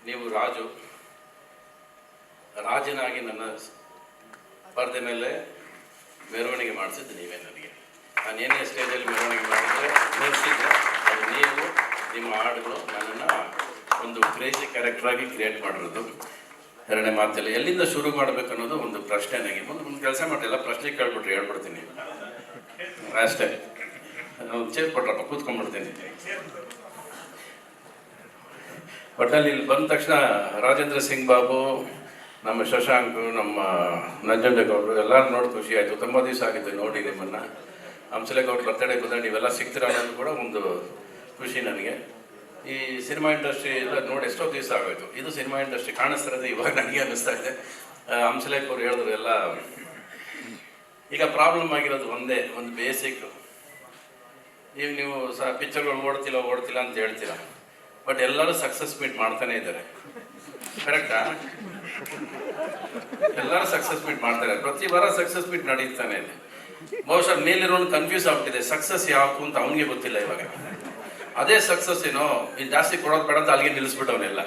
ನೀವು ರಾಜನಾಗಿ ನನ್ನ ಪರದೆ ಮೇಲೆ ಮೆರವಣಿಗೆ ಮಾಡಿಸಿದ್ದು ನೀವೇ. ನನಗೆ ನಾನೇನೇ ಸ್ಟೇಜಲ್ಲಿ ಮೆರವಣಿಗೆ ಮಾಡಿದ್ರೆ ನಿಲ್ಲಿಸಿದ್ರೆ ಅದು ನೀವು ನಿಮ್ಮ ಹಾಡುಗಳು ನನ್ನನ್ನು ಒಂದು ಕ್ರೇಜಿ ಕ್ಯಾರೆಕ್ಟರಾಗಿ ಕ್ರಿಯೇಟ್ ಮಾಡಿರೋದು. ಎರಡನೇ ಮಾತಲ್ಲಿ ಎಲ್ಲಿಂದ ಶುರು ಮಾಡಬೇಕು ಅನ್ನೋದು ಒಂದು ಪ್ರಶ್ನೆ. ನನಗೆ ಮುಂದೆ ಕೆಲಸ ಮಾಡಿಲ್ಲ, ಪ್ರಶ್ನೆ ಕೇಳ್ಬಿಟ್ರೆ ಹೇಳ್ಬಿಡ್ತೀನಿ ಅಷ್ಟೇ. ಚೇರ್ ಕೊಟ್ರಪ್ಪ ಕೂತ್ಕೊಂಡ್ಬಿಡ್ತೀನಿ. ಒಟ್ಟಲ್ಲಿ ಇಲ್ಲಿ ಬಂದ ತಕ್ಷಣ ರಾಜೇಂದ್ರ ಸಿಂಗ್ ಬಾಬು, ನಮ್ಮ ಶಶಾಂಕ್, ನಮ್ಮ ನಂಜಂಡೇಗೌಡರು ಎಲ್ಲರೂ ನೋಡಿ ಖುಷಿ ಆಯಿತು. ತುಂಬ ದಿವಸ ಆಗಿತ್ತು ನೋಡಿ ನಿಮ್ಮನ್ನು. ಹಂಸಲೇಗೌಡರು ಬರ್ತಡೇ ಕೂತ ನೀವೆಲ್ಲ ಸಿಗ್ತೀರ ಅನ್ನೋದು ಕೂಡ ಒಂದು ಖುಷಿ ನನಗೆ. ಈ ಸಿನಿಮಾ ಇಂಡಸ್ಟ್ರಿ ಎಲ್ಲ ನೋಡಿ ಎಷ್ಟೋ ದಿವಸ ಆಗೋಯ್ತು. ಇದು ಸಿನಿಮಾ ಇಂಡಸ್ಟ್ರಿ ಕಾಣಿಸ್ತಿರೋದು ಇವಾಗ ನನಗೆ ಅನ್ನಿಸ್ತಾ ಇದೆ. ಹಂಸಲೇಖ ಅವ್ರು ಹೇಳಿದ್ರು ಎಲ್ಲ. ಈಗ ಪ್ರಾಬ್ಲಮ್ ಆಗಿರೋದು ಒಂದೇ, ಒಂದು ಬೇಸಿಕ್. ನೀವು ಪಿಕ್ಚರ್ಗಳು ಓಡ್ತಿಲ್ಲ ಅಂತ ಹೇಳ್ತೀರ, ಬಟ್ ಎಲ್ಲರೂ ಸಕ್ಸಸ್ ಮೀಟ್ ಮಾಡ್ತಾನೆ ಇದ್ದಾರೆ. ಕರೆಕ್ಟಾ? ಎಲ್ಲರೂ ಸಕ್ಸಸ್ ಮೀಟ್ ಮಾಡ್ತಾರೆ. ಪ್ರತಿ ವಾರ ಸಕ್ಸಸ್ ಮೀಟ್ ನಡೀತಾನೆ ಇದೆ. ಬಹುಶಃ ಮೇಲಿರೋನು ಕನ್ಫ್ಯೂಸ್ ಆಗ್ಬಿಟ್ಟಿದೆ, ಸಕ್ಸಸ್ ಯಾವುದು ಅಂತ ಅವನಿಗೆ ಗೊತ್ತಿಲ್ಲ ಇವಾಗ. ಅದೇ ಸಕ್ಸಸ್ ಏನೋ, ಜಾಸ್ತಿ ಕೊಡೋದು ಬೇಡ ಅಂತ ಅಲ್ಲಿಗೆ ನಿಲ್ಲಿಸ್ಬಿಟ್ಟವನೆಲ್ಲ.